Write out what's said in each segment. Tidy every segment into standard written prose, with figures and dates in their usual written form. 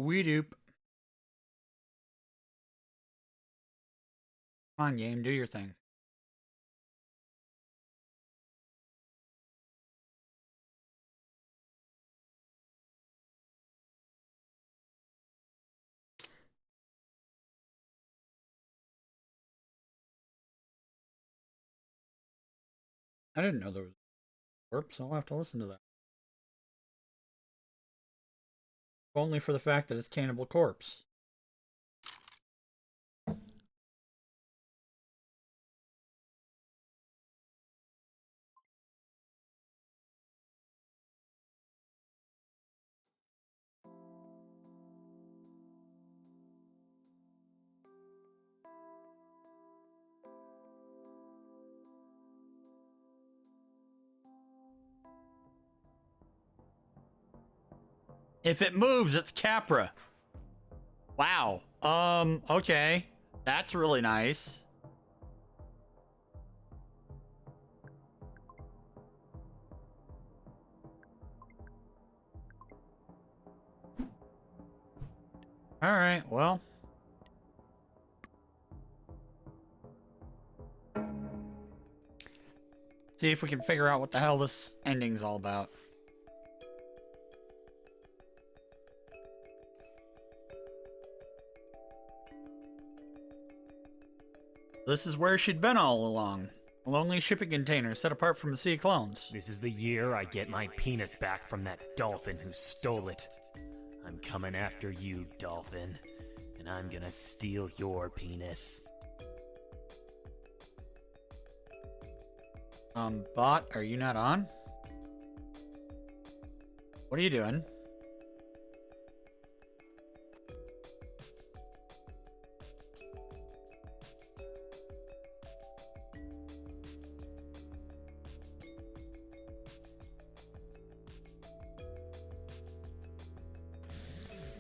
We doop. Come on, game, do your thing. I didn't know there was corpse. I'll have to listen to that. Only for the fact that it's Cannibal Corpse. If it moves, it's Capra. Wow. Okay. That's really nice. Alright, well. See if we can figure out what the hell this ending's all about. This is where she'd been all along. A lonely shipping container set apart from a sea of clones. This is the year I get my penis back from that dolphin who stole it. I'm coming after you, dolphin. And I'm gonna steal your penis. Bot, are you not on? What are you doing?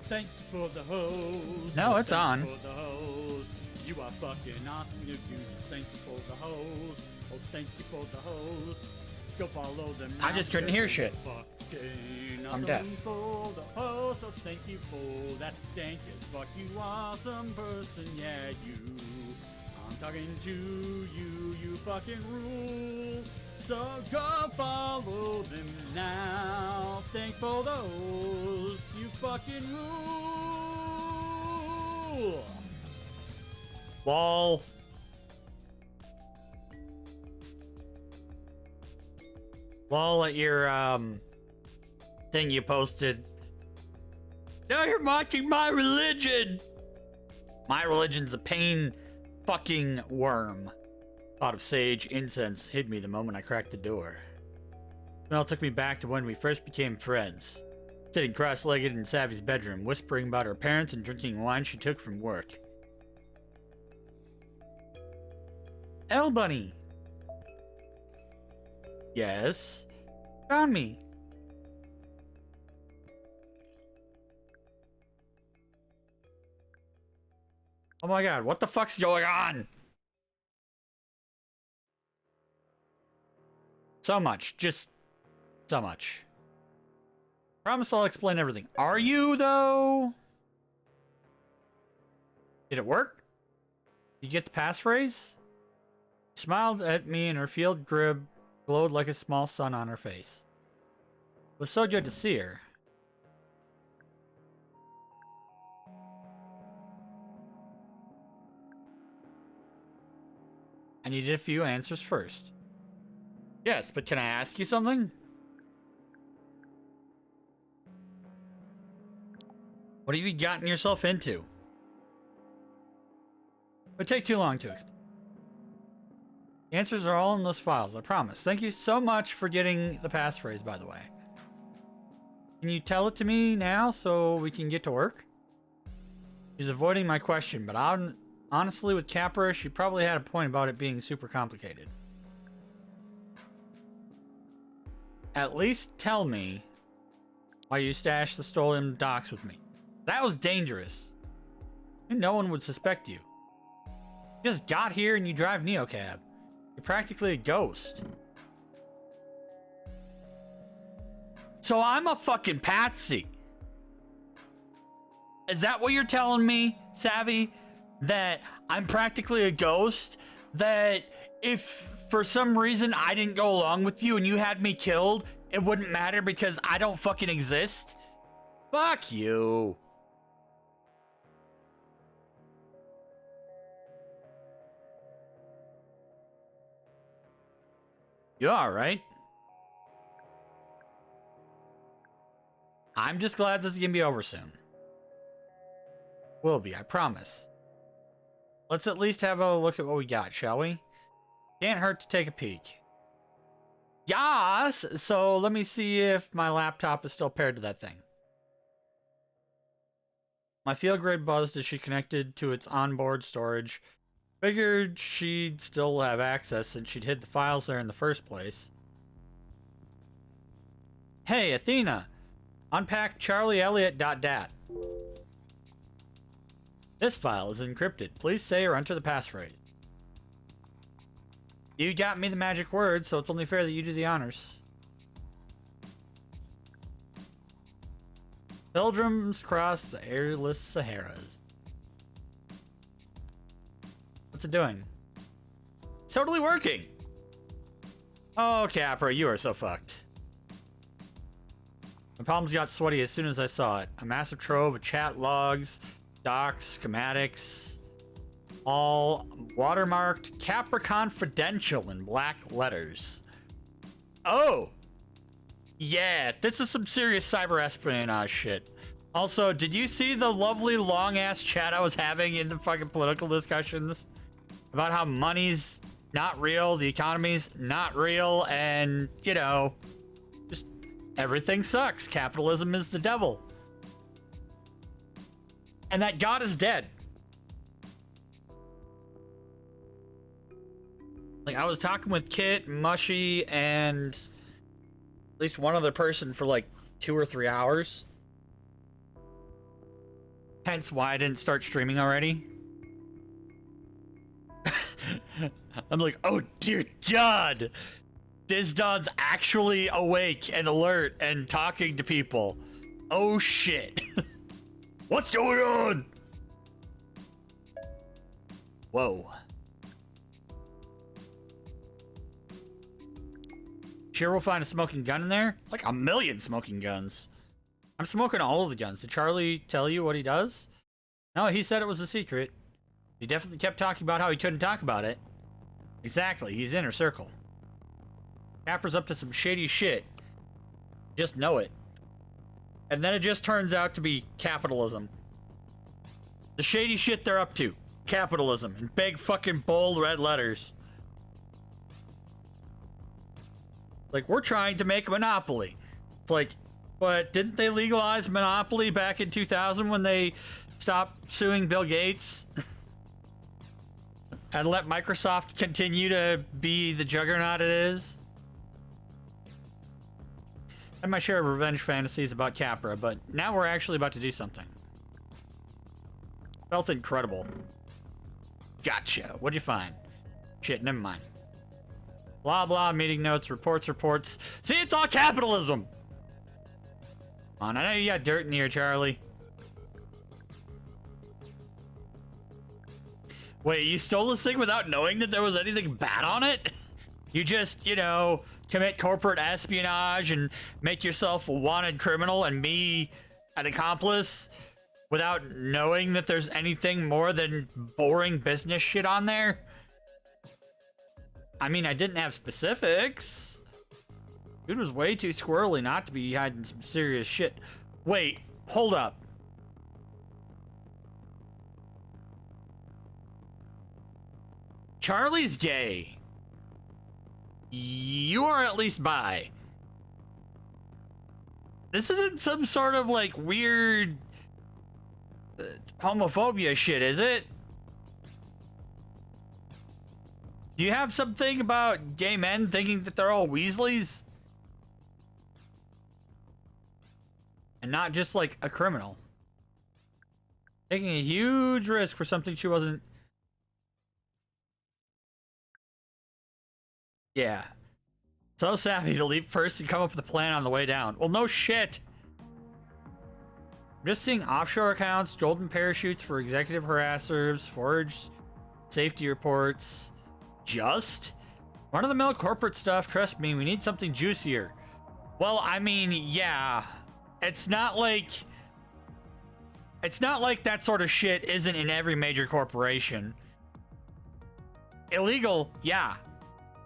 Thank you for the hose. No, it's on. For the hose. You are fucking awesome, you do. Thank you for the hose. Oh, thank you for the hose. Go follow them. I just couldn't hear shit. Fucking I'm awesome deaf. For the hose. So thank you for that dank as fuck. You awesome person, yeah, you. I'm talking to you, you fucking rule. So go follow them now. Thanks for those. You fucking rule. Lol. Lol at your thing you posted. Now you're mocking my religion. My religion's a pain fucking worm. Thought of sage incense hid me the moment I cracked the door. Smell took me back to when we first became friends. Sitting cross-legged in Savvy's bedroom, whispering about her parents and drinking wine she took from work. L Bunny. Yes. Found me. Oh my god, what the fuck's going on? So much. Just so much. Promise I'll explain everything. Are you, though? Did it work? Did you get the passphrase? She smiled at me and her field grip glowed like a small sun on her face. It was so good to see her. I needed a few answers first. Yes, but can I ask you something? What have you gotten yourself into? It would take too long to explain. The answers are all in those files, I promise. Thank you so much for getting the passphrase, by the way. Can you tell it to me now so we can get to work? She's avoiding my question, but honestly, with Capra, she probably had a point about it being super complicated. At least tell me why you stashed the stolen docs with me. That was dangerous. And no one would suspect you. You just got here and you drive NeoCab. You're practically a ghost. So I'm a fucking patsy. Is that what you're telling me, Savvy? That I'm practically a ghost? That if for some reason I didn't go along with you and you had me killed, it wouldn't matter because I don't fucking exist? Fuck you. You alright? I'm just glad this is gonna be over soon. Will be, I promise. Let's at least have a look at what we got, shall we? Can't hurt to take a peek. Yas! So let me see if my laptop is still paired to that thing. My field grid buzzed as she connected to its onboard storage. Figured she'd still have access since she'd hid the files there in the first place. Hey, Athena! Unpack charlieelliott.dat. This file is encrypted. Please say or enter the passphrase. You got me the magic word, so it's only fair that you do the honors. Pilgrims cross the airless Saharas. What's it doing? It's totally working! Oh, Capra, you are so fucked. My palms got sweaty as soon as I saw it. A massive trove of chat logs, docs, schematics, all watermarked Capra Confidential in black letters. Oh! Yeah, this is some serious cyber espionage shit. Also, did you see the lovely long-ass chat I was having in the fucking political discussions? About how money's not real, the economy's not real, and, you know, just everything sucks. Capitalism is the devil. And that God is dead. Like, I was talking with Kit, Mushy, and at least one other person for like 2 or 3 hours. Hence why I didn't start streaming already. I'm like, oh dear God, Dizdon's actually awake and alert and talking to people. Oh shit. What's going on? Whoa. Sure we'll find a smoking gun in there? Like a million smoking guns. I'm smoking all of the guns. Did Charlie tell you what he does? No, he said it was a secret. He definitely kept talking about how he couldn't talk about it. Exactly, he's inner circle. Capra's up to some shady shit. Just know it. And then it just turns out to be capitalism. The shady shit they're up to. Capitalism. In big fucking bold red letters. Like, we're trying to make a monopoly. It's like, but didn't they legalize monopoly back in 2000 when they stopped suing Bill Gates? And let Microsoft continue to be the juggernaut it is? I had my share of revenge fantasies about Capra, but now we're actually about to do something. Felt incredible. Gotcha. What'd you find? Shit, never mind. Blah, blah, meeting notes, reports. See, it's all capitalism! Come on, I know you got dirt in here, Charlie. Wait, you stole this thing without knowing that there was anything bad on it? You just, you know, commit corporate espionage and make yourself a wanted criminal and me an accomplice without knowing that there's anything more than boring business shit on there? I mean, I didn't have specifics. Dude was way too squirrely not to be hiding some serious shit. Wait, hold up. Charlie's gay. You are at least bi. This isn't some sort of like weird homophobia shit, is it? Do you have something about gay men thinking that they're all Weasleys? And not just like a criminal. Taking a huge risk for something she wasn't. Yeah. So savvy to leap first and come up with a plan on the way down. Well, no shit. I'm just seeing offshore accounts, golden parachutes for executive harassers, forged safety reports. Just run-of-the-mill corporate stuff. Trust me, we need something juicier. Well, I mean, yeah. It's not like that sort of shit isn't in every major corporation. Illegal, yeah.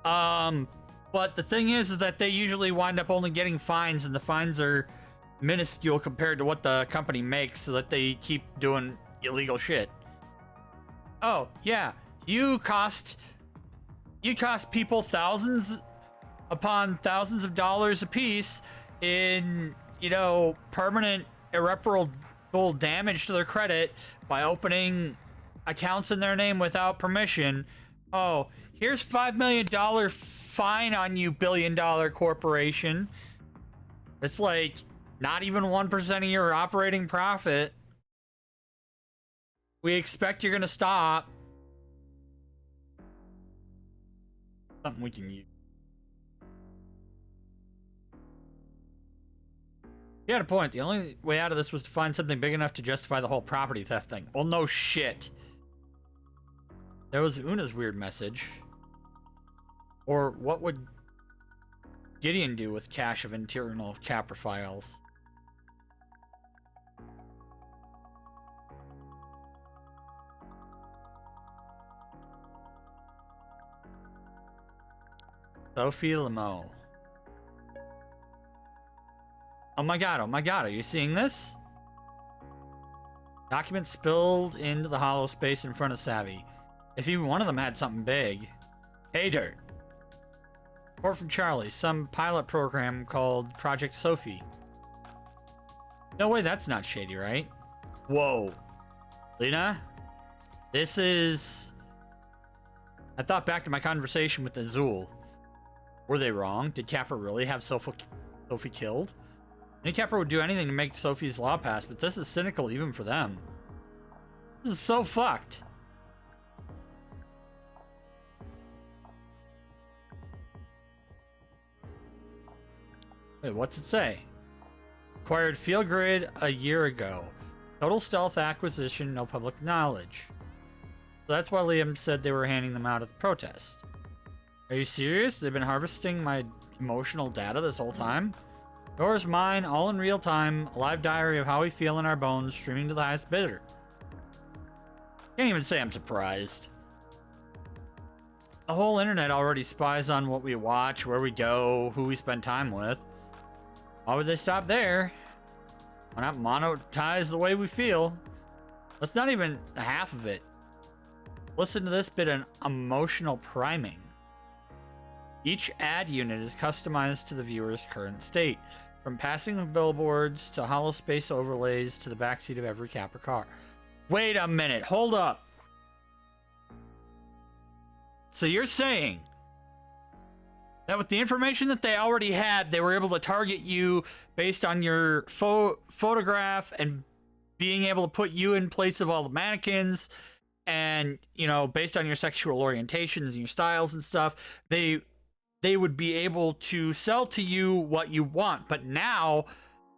But the thing is that they usually wind up only getting fines, and the fines are minuscule compared to what the company makes, so that they keep doing illegal shit. Oh, yeah. You cost people thousands upon thousands of dollars a piece in, you know, permanent irreparable damage to their credit by opening accounts in their name without permission. Oh, here's $5 million fine on you, billion-dollar corporation. It's like not even 1% of your operating profit. We expect you're gonna stop. Something we can use. You had a point. The only way out of this was to find something big enough to justify the whole property theft thing. Well, no shit. There was Una's weird message. Or what would Gideon do with cache of internal Capra files? Sophie Lamo. Oh my god, are you seeing this? Documents spilled into the hollow space in front of Savvy. If even one of them had something big. Hey Dirt. Report from Charlie, some pilot program called Project Sophie. No way, that's not shady, right? Whoa. Lena? This is... I thought back to my conversation with Azul. Were they wrong? Did Capra really have Sophie killed? Any Capra would do anything to make Sophie's law pass, but this is cynical even for them. This is so fucked. Wait, what's it say? Acquired Field Grid a year ago. Total stealth acquisition, no public knowledge. So that's why Liam said they were handing them out at the protest. Are you serious? They've been harvesting my emotional data this whole time? Yours, mine, all in real time, a live diary of how we feel in our bones, streaming to the highest bidder. Can't even say I'm surprised. The whole internet already spies on what we watch, where we go, who we spend time with. Why would they stop there? Why not monetize the way we feel? That's not even half of it. Listen to this bit of emotional priming. Each ad unit is customized to the viewer's current state, from passing of billboards to hollow space overlays to the backseat of every Capra car. Wait a minute, hold up. So you're saying that with the information that they already had, they were able to target you based on your photograph and being able to put you in place of all the mannequins, and, you know, based on your sexual orientations and your styles and stuff, they would be able to sell to you what you want. But now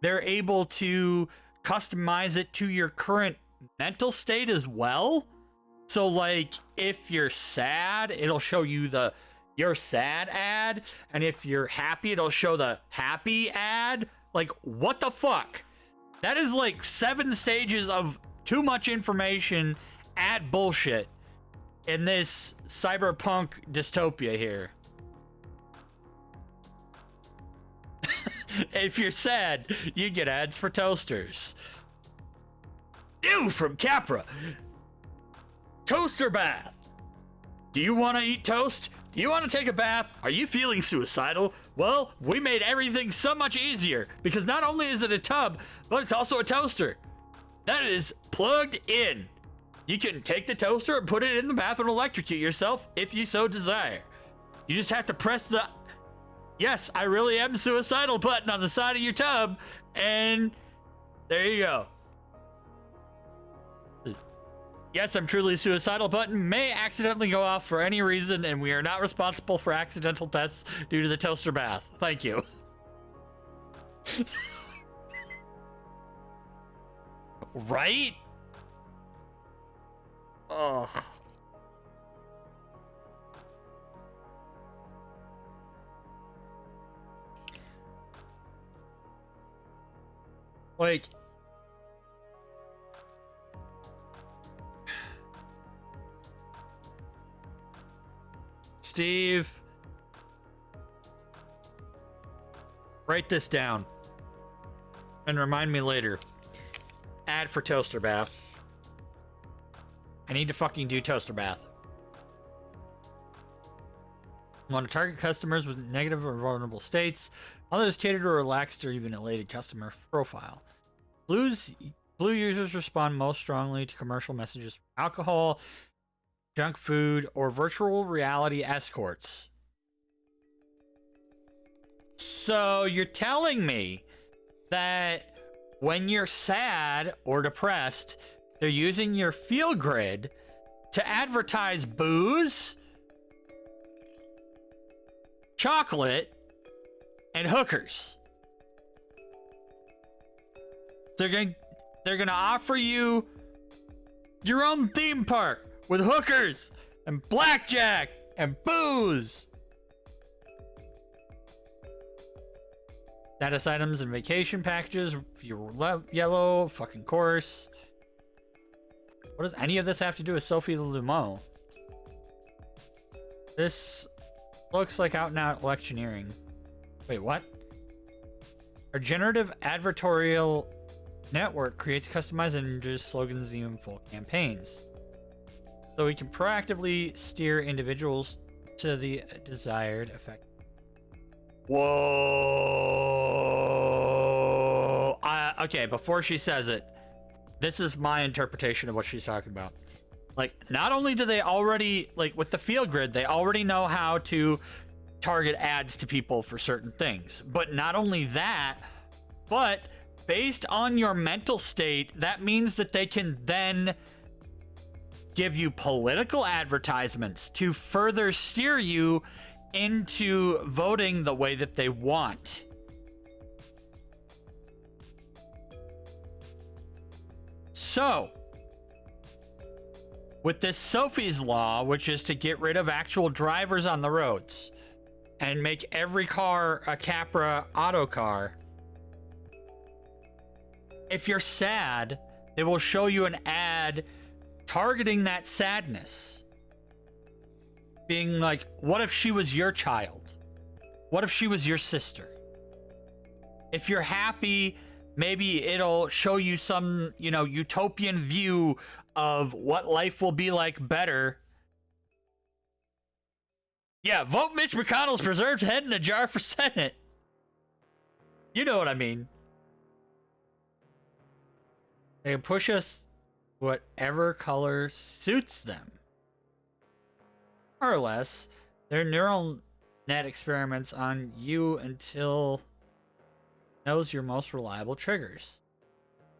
they're able to customize it to your current mental state as well. So like if you're sad, it'll show you the your sad ad, and if you're happy, it'll show the happy ad. Like, what the fuck? That is like 7 stages of too much information ad bullshit in this cyberpunk dystopia here. If you're sad, you get ads for toasters. New from Capra. Toaster bath. Do you want to eat toast? Do you want to take a bath? Are you feeling suicidal? Well, we made everything so much easier, because not only is it a tub, but it's also a toaster that is plugged in. You can take the toaster and put it in the bath and electrocute yourself if you so desire. You just have to press the "Yes, I really am suicidal" button on the side of your tub, and there you go. "Yes, I'm truly suicidal" button may accidentally go off for any reason, and we are not responsible for accidental deaths due to the toaster bath. Thank you. Right? Ugh. Like, Steve, write this down and remind me later. Ad for toaster bath. I need to fucking do toaster bath. Want to target customers with negative or vulnerable states. Others cater to a relaxed or even elated customer profile. Blue users respond most strongly to commercial messages, alcohol, junk food, or virtual reality escorts. So you're telling me that when you're sad or depressed, they're using your feel grid to advertise booze, chocolate, and hookers. They're gonna offer you your own theme park with hookers and blackjack and booze. Status items and vacation packages. If you're yellow, fucking course. What does any of this have to do with Sophie Lumeau? This looks like out and out electioneering. Wait, what? Our generative advertorial network creates customized images, slogans, and even full campaigns. So we can proactively steer individuals to the desired effect. Whoa. Okay, before she says it, this is my interpretation of what she's talking about. Like, not only do they already, like, with the field grid, they already know how to target ads to people for certain things. But not only that, but based on your mental state, that means that they can then give you political advertisements to further steer you into voting the way that they want. So, with this Sophie's Law, which is to get rid of actual drivers on the roads and make every car a Capra auto car, if you're sad, they will show you an ad targeting that sadness. Being like, what if she was your child? What if she was your sister? If you're happy, maybe it'll show you some, you know, utopian view of what life will be like better. Yeah, vote Mitch McConnell's preserved head in a jar for Senate. You know what I mean. They can push us whatever color suits them. More or less, their neural net experiments on you until knows your most reliable triggers.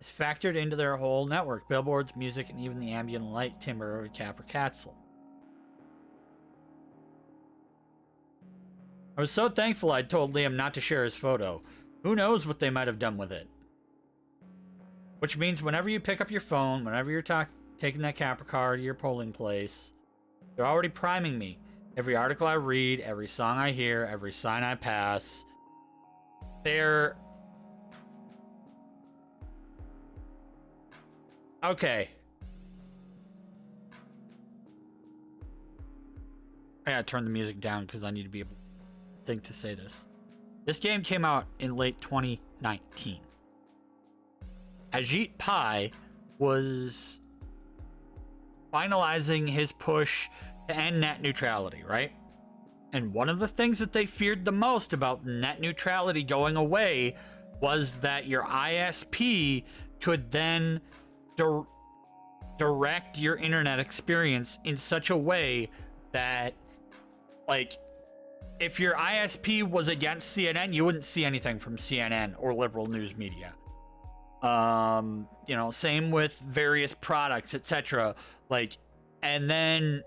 It's factored into their whole network, billboards, music, and even the ambient light timbre of a Capra capsule. I was so thankful I told Liam not to share his photo. Who knows what they might have done with it? Which means whenever you pick up your phone, whenever you're taking that Capra car to your polling place, they're already priming me. Every article I read, every song I hear, every sign I pass. They're... Okay. I gotta turn the music down because I need to be able to think to say this. This game came out in late 2019. Ajit Pai was finalizing his push to end net neutrality, right? And one of the things that they feared the most about net neutrality going away was that your ISP could then direct your internet experience in such a way that, like, if your ISP was against CNN, you wouldn't see anything from CNN or liberal news media. You know, same with various products, etc. Like, and then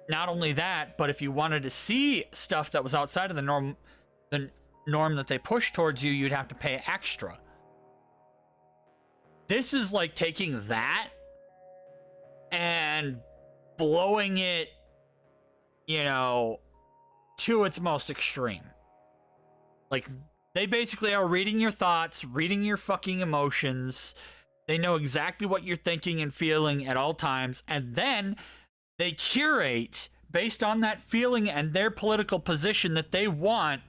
not only that, but if you wanted to see stuff that was outside of the norm that they push towards you, you'd have to pay extra this is like taking that and blowing it, you know, to its most extreme. Like, they basically are reading your thoughts, reading your fucking emotions. They know exactly what you're thinking and feeling at all times. And then they curate, based on that feeling and their political position that they want,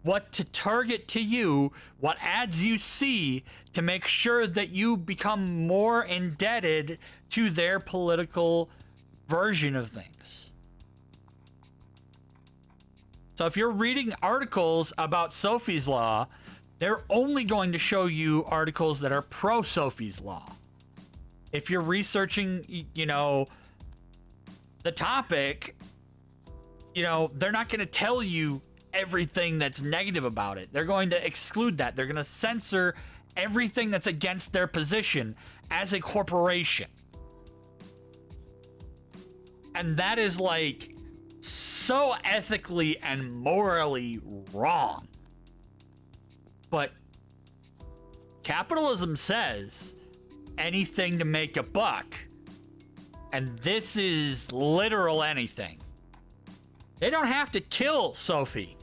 what to target to you, what ads you see, to make sure that you become more indebted to their political version of things. So if you're reading articles about Sophie's Law, they're only going to show you articles that are pro Sophie's Law. If you're researching, you know, the topic, you know, they're not going to tell you everything that's negative about it. They're going to exclude that. They're going to censor everything that's against their position as a corporation. And that is like so ethically and morally wrong. But capitalism says anything to make a buck. And this is literal anything. They don't have to kill Sophie.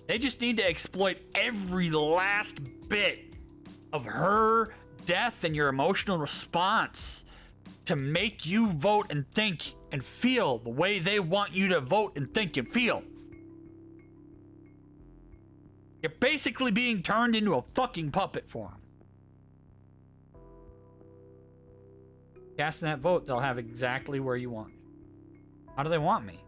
They just need to exploit every last bit of her death and your emotional response to make you vote and think and feel the way they want you to vote and think and feel. You're basically being turned into a fucking puppet for them. Casting that vote, they'll have exactly where you want me. How do they want me?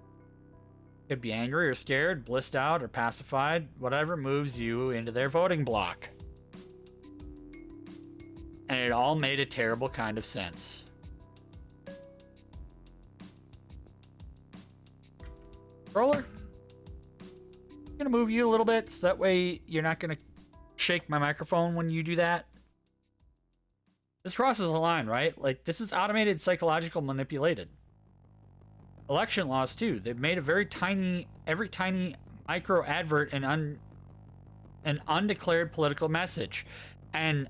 Could be angry or scared, blissed out or pacified, whatever moves you into their voting block. And it all made a terrible kind of sense. Roller, I'm gonna move you a little bit so that way you're not gonna shake my microphone when you do that. This crosses a line, right? Like, this is automated psychological manipulated. Election laws too. They've made a very tiny, every tiny micro advert and an undeclared political message. And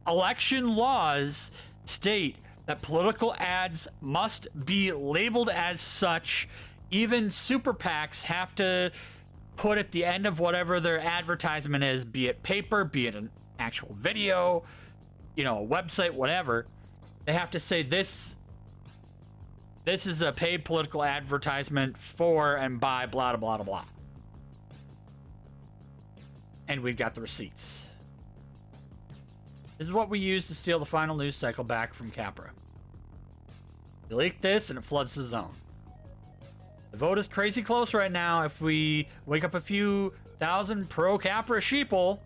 election laws state that political ads must be labeled as such. Even super PACs have to put at the end of whatever their advertisement is, be it paper, be it an actual video, you know, a website, whatever. They have to say this is a paid political advertisement for and by blah, blah, blah, blah. And we've got the receipts. This is what we use to steal the final news cycle back from Capra. You leak this and it floods the zone. The vote is crazy close right now. If we wake up a few thousand pro-Capra sheeple,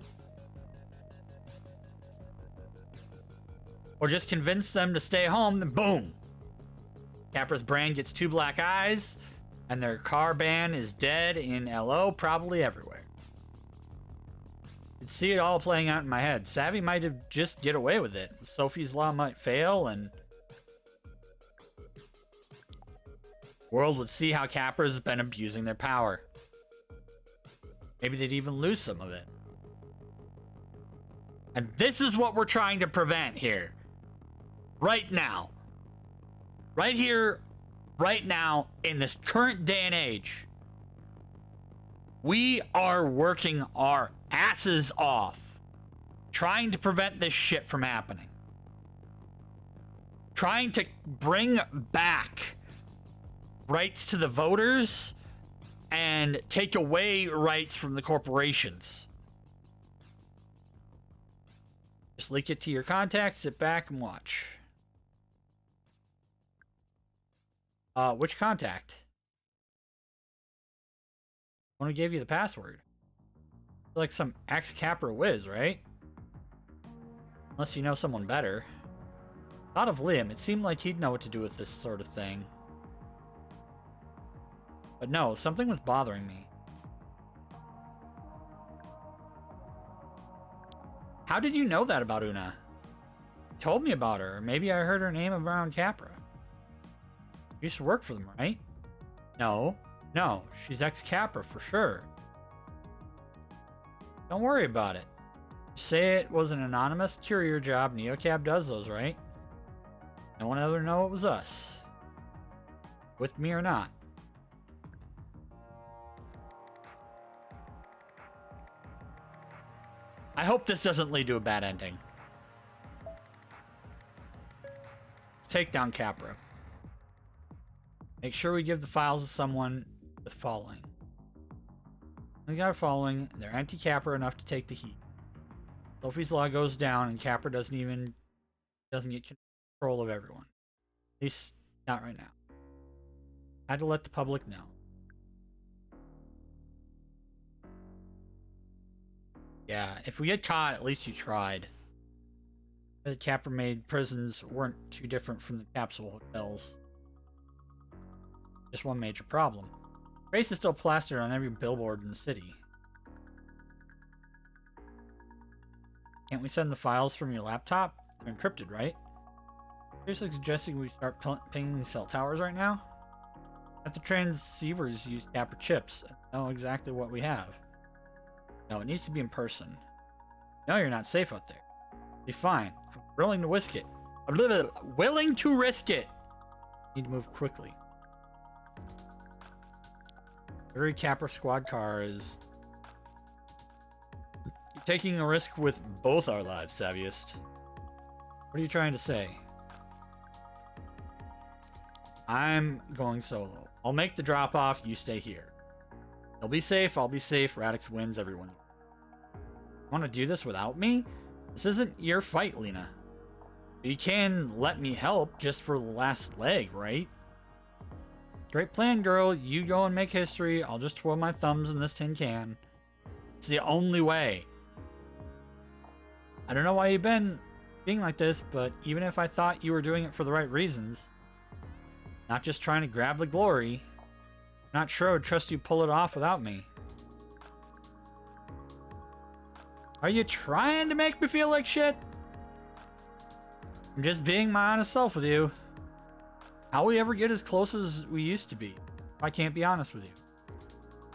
or just convince them to stay home, then boom. Capra's brand gets 2 black eyes, and their car ban is dead in LO, probably everywhere. I could see it all playing out in my head. Savvy might have just get away with it. Sophie's Law might fail, and world would see how Capra's been abusing their power. Maybe they'd even lose some of it. And this is what we're trying to prevent here. Right now. Right here, right now, in this current day and age. We are working our asses off trying to prevent this shit from happening. Trying to bring back rights to the voters and take away rights from the corporations. Just link it to your contacts, sit back and watch. Which contact? One who gave you the password. Like some ex-Capra whiz, right? Unless you know someone better. Thought of Liam. It seemed like he'd know what to do with this sort of thing. But no, something was bothering me. How did you know that about Una? You told me about her. Or maybe I heard her name around Capra. You used to work for them, right? No. No, she's ex-Capra for sure. Don't worry about it. Say it was an anonymous courier job. NeoCab does those, right? No one ever know it was us. With me or not. I hope this doesn't lead to a bad ending. Let's take down Capra. Make sure we give the files to someone with following. We got a following. They're anti-Capra enough to take the heat. Sophie's Law goes down and Capra doesn't get control of everyone. At least not right now. Had to let the public know. Yeah, if we get caught, at least you tried. The Capra-made prisons weren't too different from the capsule hotels. Just one major problem. Grace is still plastered on every billboard in the city. Can't we send the files from your laptop? They're encrypted, right? Seriously suggesting we start pinging these cell towers right now? Have the transceivers use Capra chips and know exactly what we have. No, it needs to be in person. No, you're not safe out there. Be fine. I'm willing to risk it. I'm willing to risk it. Need to move quickly. Every Capra squad car is taking a risk with both our lives, Savviest. What are you trying to say? I'm going solo. I'll make the drop off, you stay here. You'll be safe, I'll be safe, Radix wins, everyone. Want to do this without me? This isn't your fight, Lena. You can let me help just for the last leg, right? Great plan, girl. You go and make history. I'll just twirl my thumbs in this tin can. It's the only way. I don't know why you've been being like this, but even if I thought you were doing it for the right reasons, not just trying to grab the glory, I'm not sure I would trust you pull it off without me. Are you trying to make me feel like shit? I'm just being my honest self with you. How will we ever get as close as we used to be if I can't be honest with you?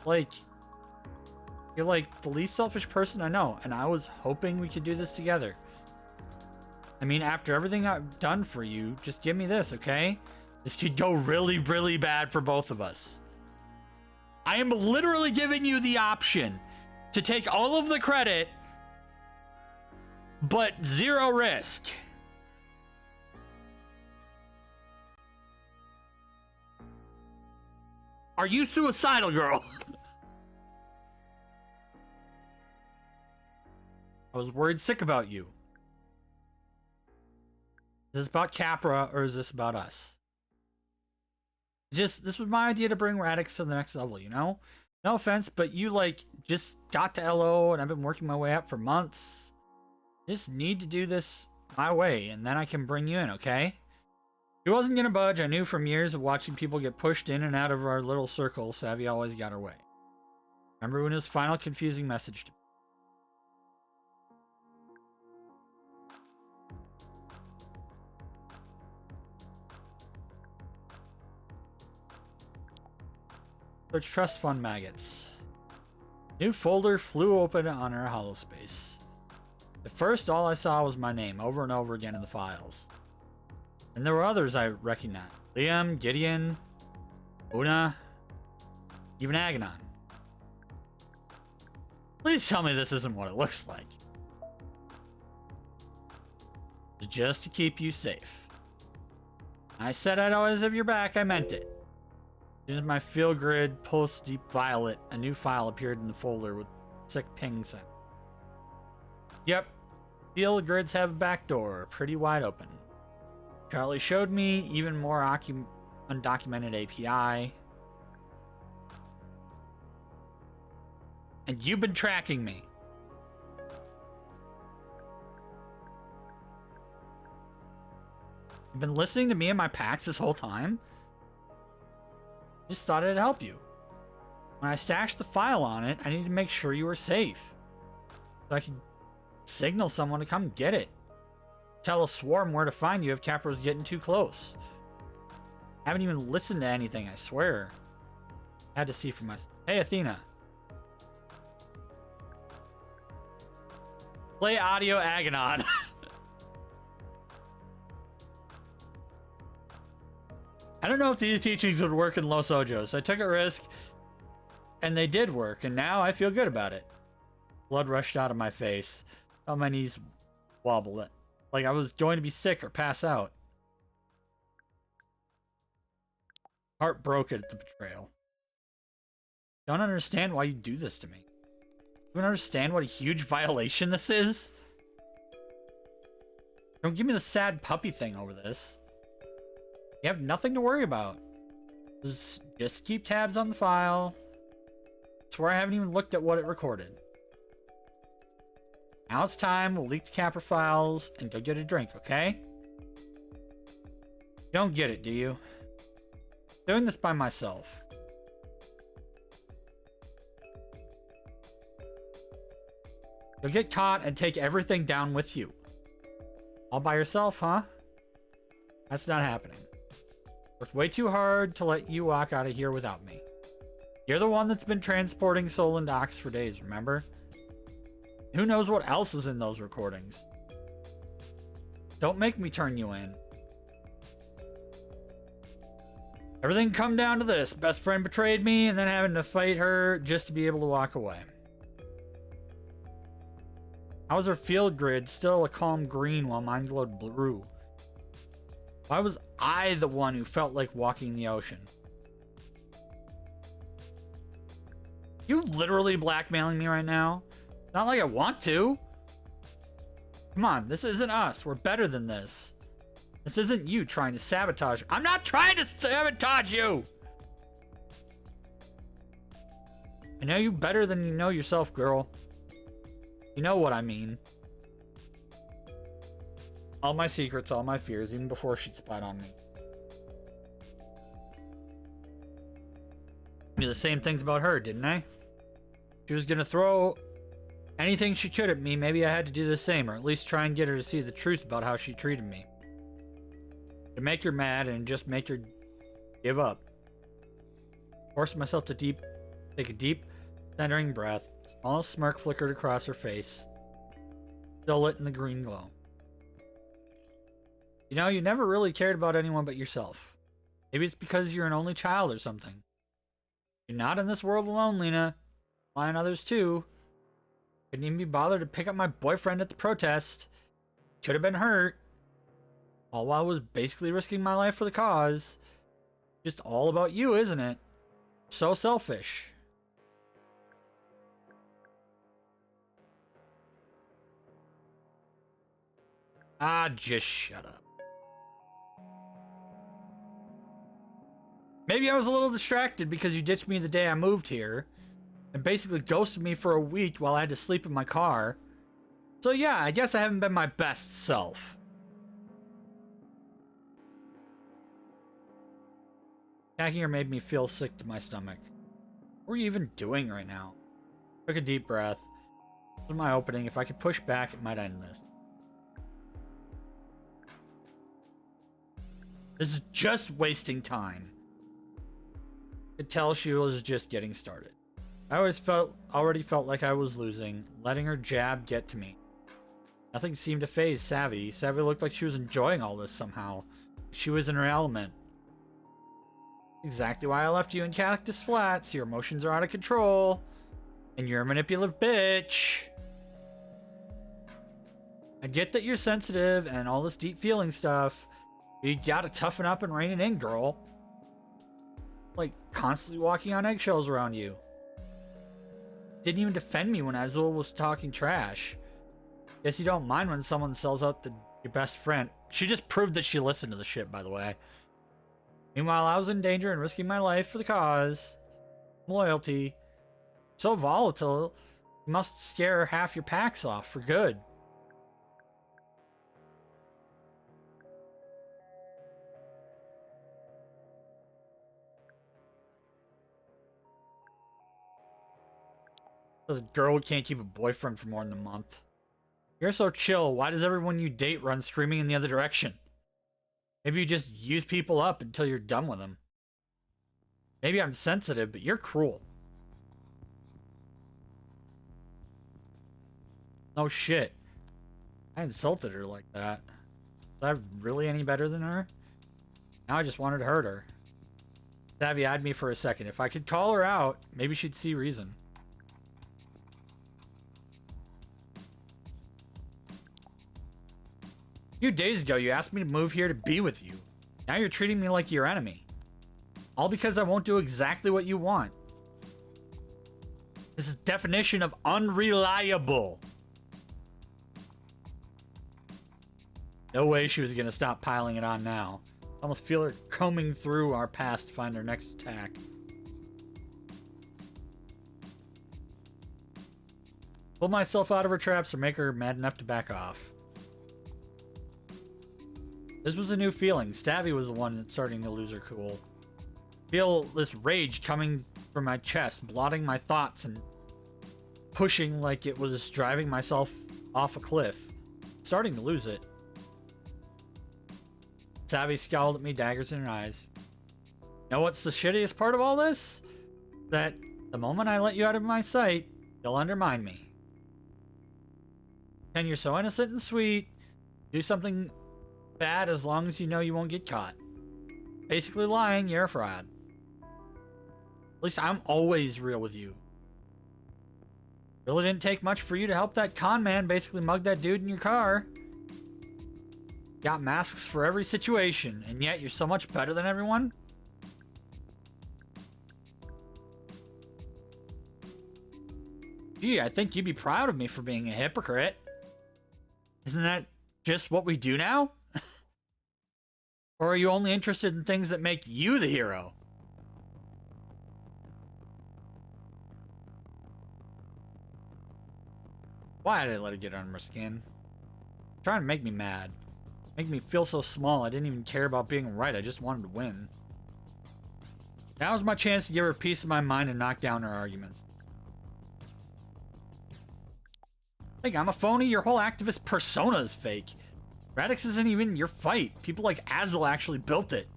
Like, you're like the least selfish person I know, and I was hoping we could do this together. I mean, after everything I've done for you, just give me this, okay? This could go really, really bad for both of us. I am literally giving you the option to take all of the credit, but zero risk. Are you suicidal, girl? I was worried sick about you. Is this about Capra or is this about us? This was my idea to bring Radix to the next level, you know? No offense, but you like just got to LO and I've been working my way up for months. Just need to do this my way and then I can bring you in, okay? He wasn't gonna budge. I knew from years of watching people get pushed in and out of our little circle, Savvy always got her way. Remember when his final confusing message to me? Search trust fund maggots. New folder flew open on our holospace. At first, all I saw was my name over and over again in the files. And there were others I recognized. Liam, Gideon, Una, even Aganon. Please tell me this isn't what it looks like. Just to keep you safe. I said I'd always have your back, I meant it. As soon as my field grid pulsed deep violet, a new file appeared in the folder with sick ping sound. Yep, field grids have a back door, pretty wide open. Charlie showed me even more undocumented API. And you've been tracking me. You've been listening to me and my packs this whole time? Just thought it'd help you. When I stashed the file on it, I needed to make sure you were safe. So I could signal someone to come get it. Tell a swarm where to find you if Capra's getting too close. I haven't even listened to anything, I swear. I had to see for myself. Hey, Athena. Play audio Agonon. I don't know if these teachings would work in Los Ojos. I took a risk, and they did work, and now I feel good about it. Blood rushed out of my face. Felt my knees wobble, like I was going to be sick or pass out. Heart broke at the betrayal. Don't understand why you do this to me. Don't understand what a huge violation this is? Don't give me the sad puppy thing over this. You have nothing to worry about. Just keep tabs on the file. I swear I haven't even looked at what it recorded. Now it's time. We'll leak the capper files and go get a drink, okay? You don't get it, do you? Doing this by myself. You'll get caught and take everything down with you. All by yourself, huh? That's not happening. Worked way too hard to let you walk out of here without me. You're the one that's been transporting Solon docks for days, remember? Who knows what else is in those recordings? Don't make me turn you in. Everything come down to this. Best friend betrayed me and then having to fight her just to be able to walk away. How was her field grid still a calm green while mine glowed blue? Why was I the one who felt like walking the ocean? You literally blackmailing me right now? Not like I want to. Come on, this isn't us. We're better than this. This isn't you trying to sabotage. I'm not trying to sabotage you! I know you better than you know yourself, girl. You know what I mean. All my secrets, all my fears, even before she spied on me. I knew the same things about her, didn't I? She was gonna throw anything she could at me. Maybe I had to do the same, or at least try and get her to see the truth about how she treated me. To make her mad and just make her give up. Forced myself to take a deep, centering breath. Small smirk flickered across her face, still lit in the green glow. You know, you never really cared about anyone but yourself. Maybe it's because you're an only child or something. You're not in this world alone, Lena. Mine others too. Couldn't even be bothered to pick up my boyfriend at the protest. Could have been hurt. All while I was basically risking my life for the cause. Just all about you, isn't it? So selfish. Ah, just shut up. Maybe I was a little distracted because you ditched me the day I moved here and basically ghosted me for a week while I had to sleep in my car. So yeah, I guess I haven't been my best self. Attacking her made me feel sick to my stomach. What are you even doing right now? Took a deep breath. This was my opening. If I could push back, it might end this. This is just wasting time. I could tell she was just getting started. I already felt like I was losing, letting her jab get to me. Nothing seemed to faze Savvy. Savvy looked like she was enjoying all this somehow. She was in her element. Exactly why I left you in Cactus Flats. Your emotions are out of control. And you're a manipulative bitch. I get that you're sensitive and all this deep feeling stuff. You gotta toughen up and rein it in, girl. Like, constantly walking on eggshells around you. Didn't even defend me when Azul was talking trash. Guess you don't mind when someone sells out your best friend. She just proved that she listened to the shit, by the way. Meanwhile, I was in danger and risking my life for the cause. Loyalty. So volatile, you must scare half your packs off for good. This girl can't keep a boyfriend for more than a month. You're so chill. Why does everyone you date run screaming in the other direction? Maybe you just use people up until you're done with them. Maybe I'm sensitive, but you're cruel. No shit. I insulted her like that. Was I really any better than her? Now I just wanted to hurt her. Savvy eyed me for a second. If I could call her out, maybe she'd see reason. A few days ago, you asked me to move here to be with you. Now you're treating me like your enemy. All because I won't do exactly what you want. This is definition of unreliable. No way she was gonna stop piling it on now. I almost feel her combing through our past to find her next attack. Pull myself out of her traps or make her mad enough to back off. This was a new feeling. Stabby was the one that's starting to lose her cool. Feel this rage coming from my chest, blotting my thoughts and pushing like it was driving myself off a cliff. Starting to lose it. Savvy scowled at me, daggers in her eyes. Know what's the shittiest part of all this? That the moment I let you out of my sight, you'll undermine me. And you're so innocent and sweet. Do something bad as long as you know you won't get caught. Basically lying, you're a fraud. At least I'm always real with you. Really didn't take much for you to help that con man basically mug that dude in your car. Got masks for every situation, and yet you're so much better than everyone? Gee, I think you'd be proud of me for being a hypocrite. Isn't that just what we do now? Or are you only interested in things that make you the hero? Why did I let it get under my skin? Trying to make me mad. Make me feel so small I didn't even care about being right, I just wanted to win. Now was my chance to give her a piece of my mind and knock down her arguments. Think I'm a phony? Your whole activist persona is fake. Radix isn't even your fight. People like Azel actually built it.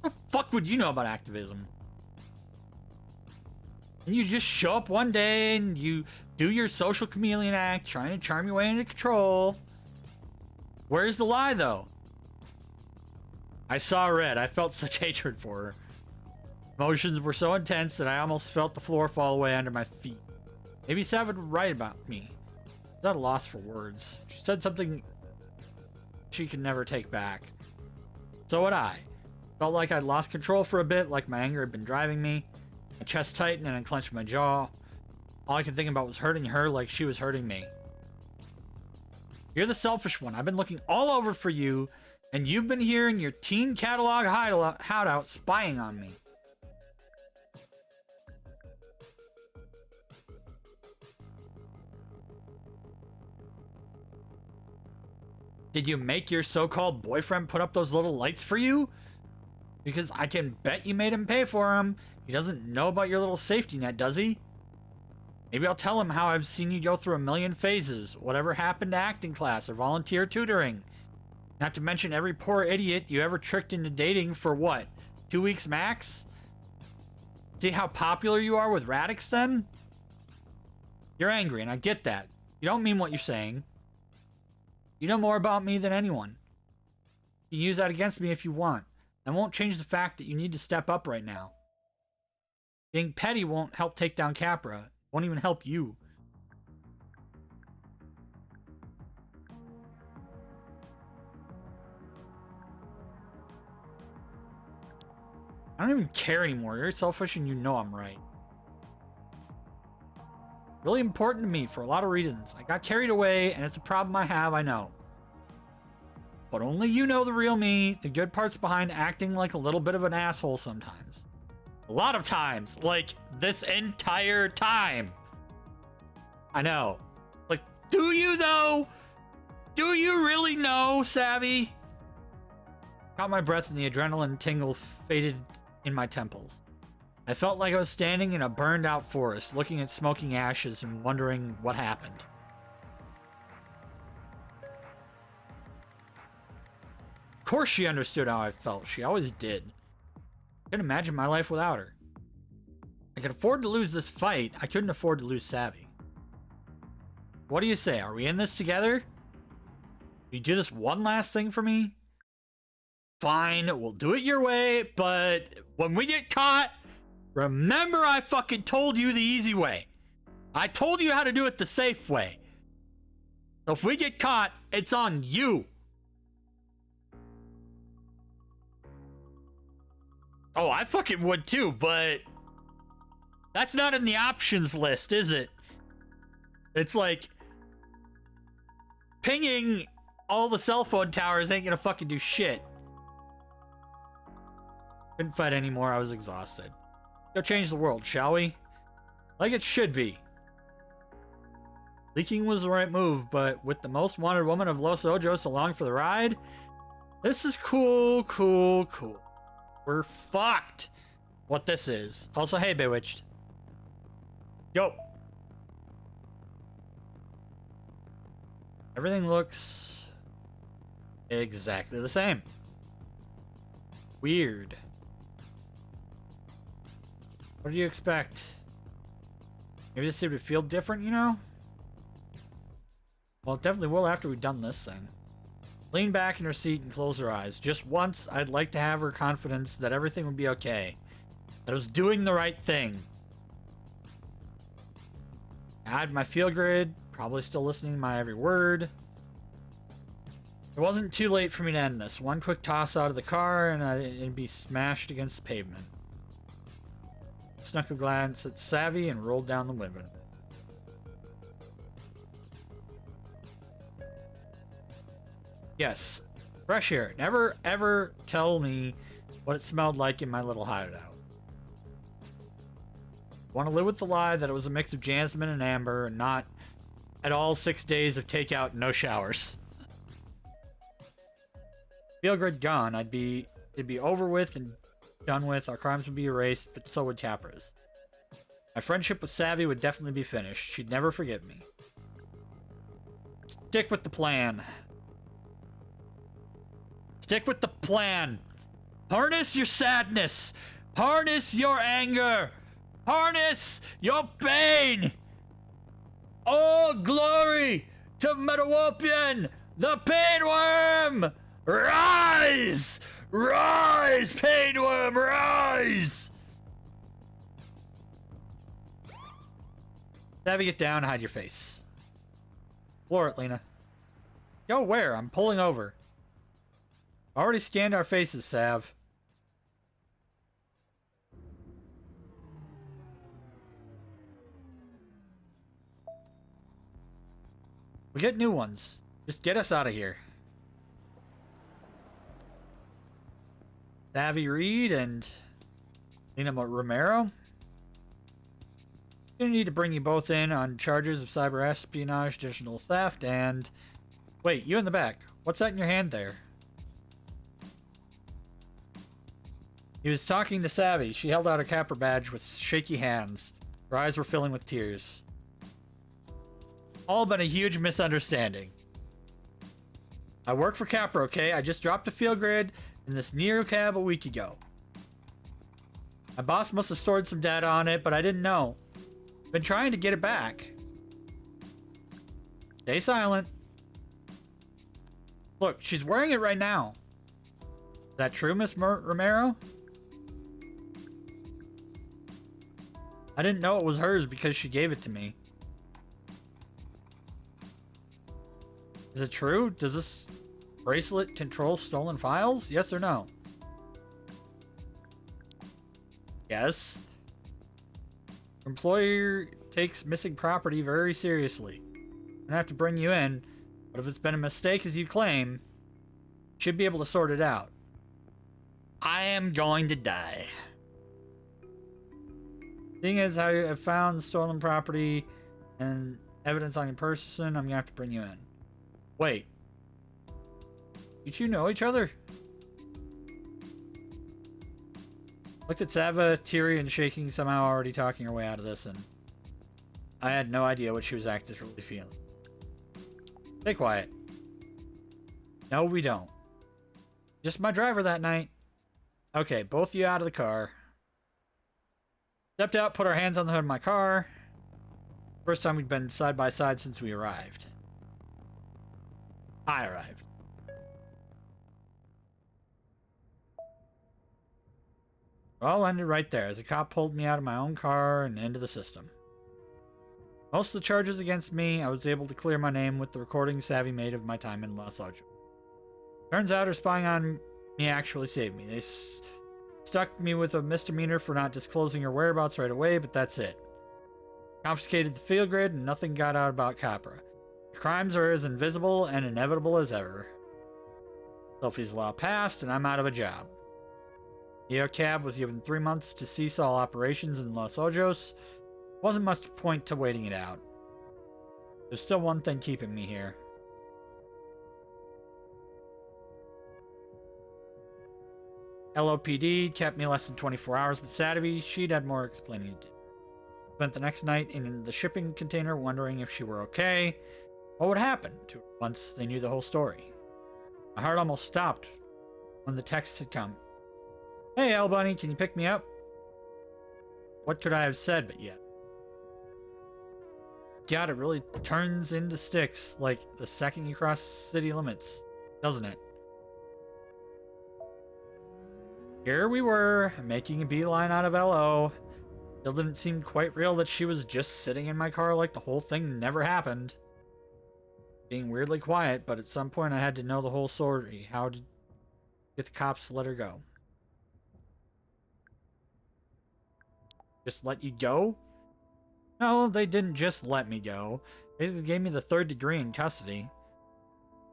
What the fuck would you know about activism? And you just show up one day and you do your social chameleon act, trying to charm your way into control. Where's the lie, though? I saw red. I felt such hatred for her. Emotions were so intense that I almost felt the floor fall away under my feet. Maybe Sav would write about me. I was at a loss for words. She said something she could never take back. So would I. Felt like I'd lost control for a bit, like my anger had been driving me. My chest tightened and I clenched my jaw. All I could think about was hurting her like she was hurting me. You're the selfish one. I've been looking all over for you, and you've been here in your teen catalog hideout spying on me. Did you make your so-called boyfriend put up those little lights for you? Because I can bet you made him pay for them. He doesn't know about your little safety net, does he? Maybe I'll tell him how I've seen you go through a million phases, whatever happened to acting class or volunteer tutoring. Not to mention every poor idiot you ever tricked into dating for what, 2 weeks max? See how popular you are with Radix then? You're angry, and I get that. You don't mean what you're saying. You know more about me than anyone. You can use that against me if you want. That won't change the fact that you need to step up right now. Being petty won't help take down Capra. Won't even help you. I don't even care anymore. You're selfish and you know I'm right. Really important to me for a lot of reasons. I got carried away and it's a problem I have, I know. But only you know the real me, the good parts behind acting like a little bit of an asshole sometimes. A lot of times, like this entire time. I know. Like, do you though? Do you really know, Savvy? Caught my breath and the adrenaline tingle faded in my temples. I felt like I was standing in a burned out forest, looking at smoking ashes and wondering what happened. Of course she understood how I felt. She always did. Couldn't imagine my life without her. I could afford to lose this fight. I couldn't afford to lose Savvy. What do you say? Are we in this together? You do this one last thing for me? Fine, we'll do it your way, but when we get caught, remember I fucking told you the easy way. I told you how to do it the safe way. So if we get caught, it's on you. Oh, I fucking would too, but that's not in the options list, is it? It's like pinging all the cell phone towers ain't gonna fucking do shit. Couldn't fight anymore, I was exhausted. Go change the world, shall we? Like it should be. Leaking was the right move, but with the most wanted woman of Los Ojos along for the ride, this is cool. We're fucked. What this is. Also, hey, Bewitched. Yo. Everything looks exactly the same. Weird. What do you expect? Maybe this would feel different, you know? Well, it definitely will after we've done this thing. Lean back in her seat and close her eyes. Just once, I'd like to have her confidence that everything would be okay. That I was doing the right thing. I had my feel grid, probably still listening to my every word. It wasn't too late for me to end this. One quick toss out of the car and it'd be smashed against the pavement. Snuck a glance at Savvy and rolled down the window. Yes, fresh air. Never ever tell me what it smelled like in my little hideout. Want to live with the lie that it was a mix of jasmine and amber and not at all 6 days of takeout and no showers. Feel grid gone. It'd be over with and done with. Our crimes would be erased, but so would Capra's. My friendship with Savvy would definitely be finished. She'd never forgive me. Stick with the plan. Stick with the plan. Harness your sadness. Harness your anger. Harness your pain. All glory to Metawopian, the pain worm. Rise! Rise, pain worm, rise! Savvy, get down, hide your face. Floor it, Lena. Go where? I'm pulling over. Already scanned our faces, Sav. We get new ones. Just get us out of here. Savvy Reed and Lena Romero. Gonna need to bring you both in on charges of cyber espionage, digital theft, and... Wait, you in the back. What's that in your hand there? He was talking to Savvy. She held out a Capra badge with shaky hands. Her eyes were filling with tears. All been a huge misunderstanding. I work for Capra, okay? I just dropped a field grid in this NeoCab a week ago. My boss must have stored some data on it, but I didn't know. Been trying to get it back. Stay silent. Look, she's wearing it right now. Is that true, Miss Romero? I didn't know it was hers because she gave it to me. Is it true? Does this bracelet control stolen files? Yes or no? Yes. Employer takes missing property very seriously. I'm gonna have to bring you in, but if it's been a mistake as you claim, should be able to sort it out. I am going to die. Seeing as how I have found stolen property and evidence on your person, I'm gonna have to bring you in. Wait. You two know each other? Looked at Sava, teary and shaking, somehow already talking her way out of this, and I had no idea what she was actively feeling. Stay quiet. No, we don't. Just my driver that night. Okay, both of you out of the car. Stepped out, put our hands on the hood of my car. First time we'd been side by side since we arrived. I arrived. It all ended right there as a cop pulled me out of my own car and into the system. Most of the charges against me, I was able to clear my name with the recording Savvy made of my time in Los Angeles. Turns out her spying on me actually saved me. They stuck me with a misdemeanor for not disclosing her whereabouts right away, but that's it. Confiscated the field grid and nothing got out about Capra. The crimes are as invisible and inevitable as ever. Sophie's law passed and I'm out of a job. NeoCab was given 3 months to cease all operations in Los Ojos. Wasn't much point to waiting it out. There's still one thing keeping me here. LOPD kept me less than 24 hours, but Savvy, she'd had more explaining to do. Spent the next night in the shipping container wondering if she were okay. What would happen to her once they knew the whole story? My heart almost stopped when the text had come. Hey, L Bunny, can you pick me up? What could I have said but yet? God, it really turns into sticks like the second you cross city limits, doesn't it? Here we were, making a beeline out of LO. Still didn't seem quite real that she was just sitting in my car like the whole thing never happened. Being weirdly quiet, but at some point I had to know the whole story. How to get the cops to let her go. Just let you go? No, they didn't just let me go. They gave me the 3rd degree in custody.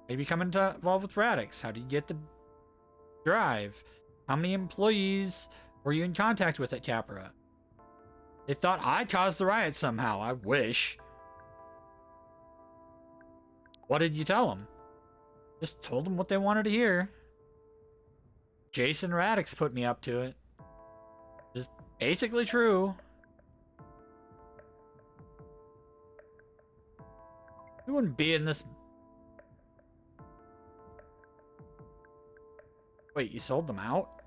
They'd become involved with Radix. How did you get the drive? How many employees were you in contact with at Capra? They thought I caused the riot somehow. I wish. What did you tell them? Just told them what they wanted to hear. Jason Radix put me up to it. Just basically true. We wouldn't be in this. Wait, you sold them out?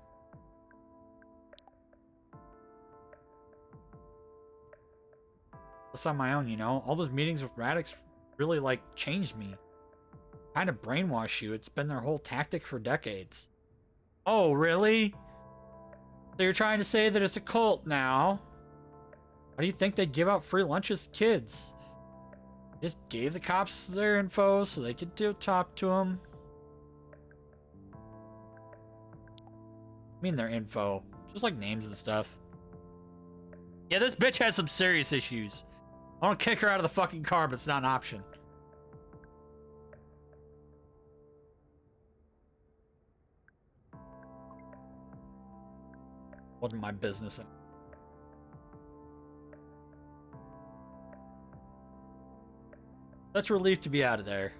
That's on my own, you know? All those meetings with Radix really, like, changed me. Kind of brainwash you. It's been their whole tactic for decades. Oh, really? So you're trying to say that it's a cult now? Why do you think they'd give out free lunches to kids? Just gave the cops their info so they could talk to them. I mean their info. Just like names and stuff. Yeah, this bitch has some serious issues. I want to kick her out of the fucking car, but it's not an option. Wasn't my business. Such a relief to be out of there.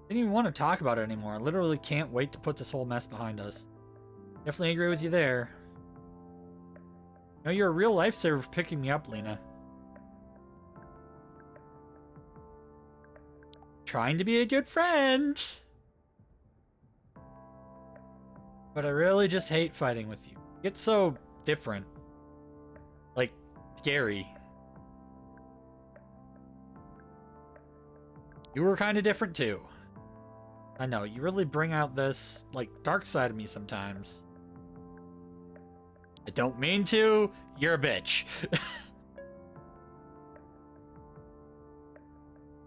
Didn't even want to talk about it anymore. I literally can't wait to put this whole mess behind us. Definitely agree with you there. You know, you're a real lifesaver for picking me up, Lena. Trying to be a good friend. But I really just hate fighting with you. You get so different. Like, scary. You were kind of different too. I know, you really bring out this, like, dark side of me sometimes. I don't mean to. You're a bitch.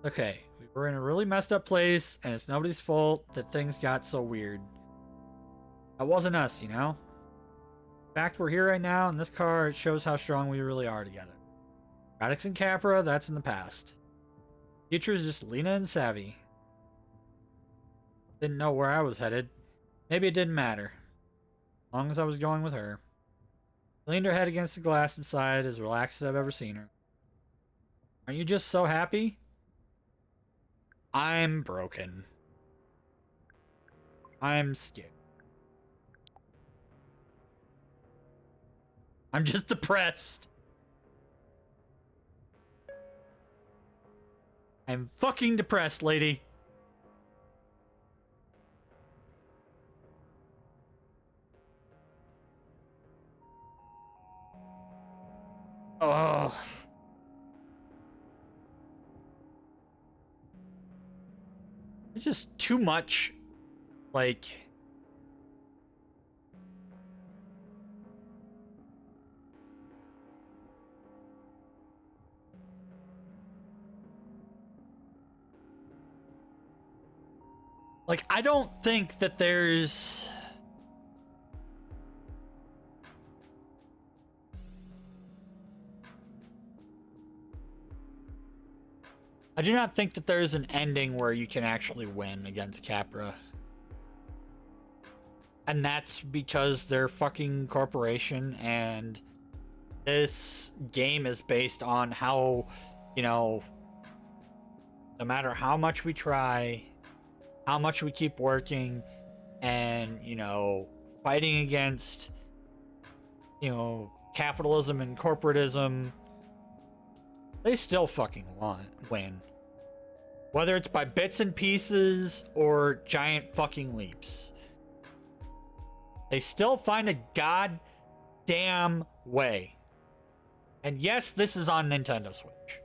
Okay, we were in a really messed up place, and it's nobody's fault that things got so weird. That wasn't us, you know? In fact, we're here right now in this car. It shows how strong we really are together. Radix and Capra, that's in the past. Future is just Lena and Savvy. Didn't know where I was headed. Maybe it didn't matter. As long as I was going with her. Leaned her head against the glass and sighed, as relaxed as I've ever seen her. Aren't you just so happy? I'm broken. I'm scared. I'm just depressed. I'm fucking depressed, lady. Oh. It's just too much, like... Like, I don't think that there's... I do not think that there's an ending where you can actually win against Capra. And that's because they're a fucking corporation, and this game is based on how, you know, no matter how much we try, how much we keep working, and, you know, fighting against, you know, capitalism and corporatism, they still fucking win. Whether it's by bits and pieces or giant fucking leaps. They still find a goddamn way. And yes, this is on Nintendo Switch.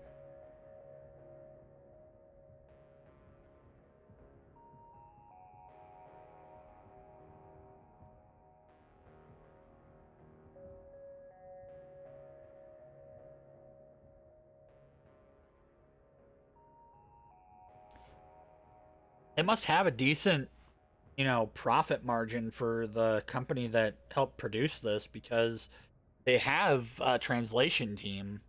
It must have a decent, you know, profit margin for the company that helped produce this, because they have a translation team.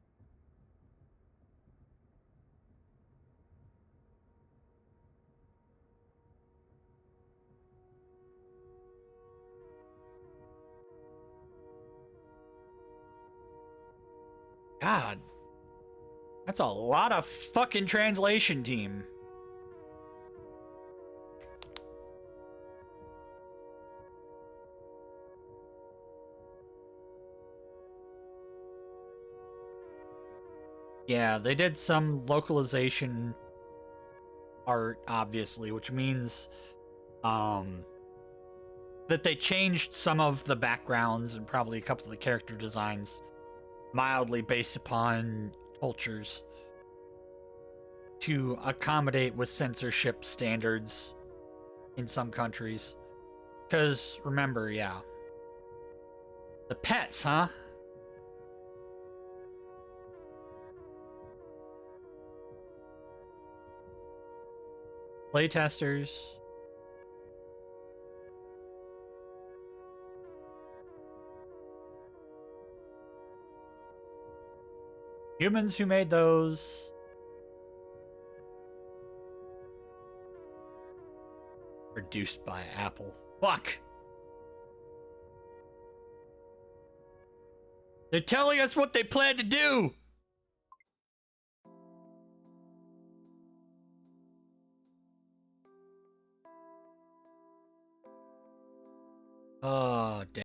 God, that's a lot of fucking translation team. Yeah, they did some localization art, obviously, which means that they changed some of the backgrounds and probably a couple of the character designs mildly based upon cultures to accommodate with censorship standards in some countries. Because remember, yeah, the pets, huh? Playtesters. Humans who made those. Produced by Apple. Fuck! They're telling us what they plan to do! Oh, damn.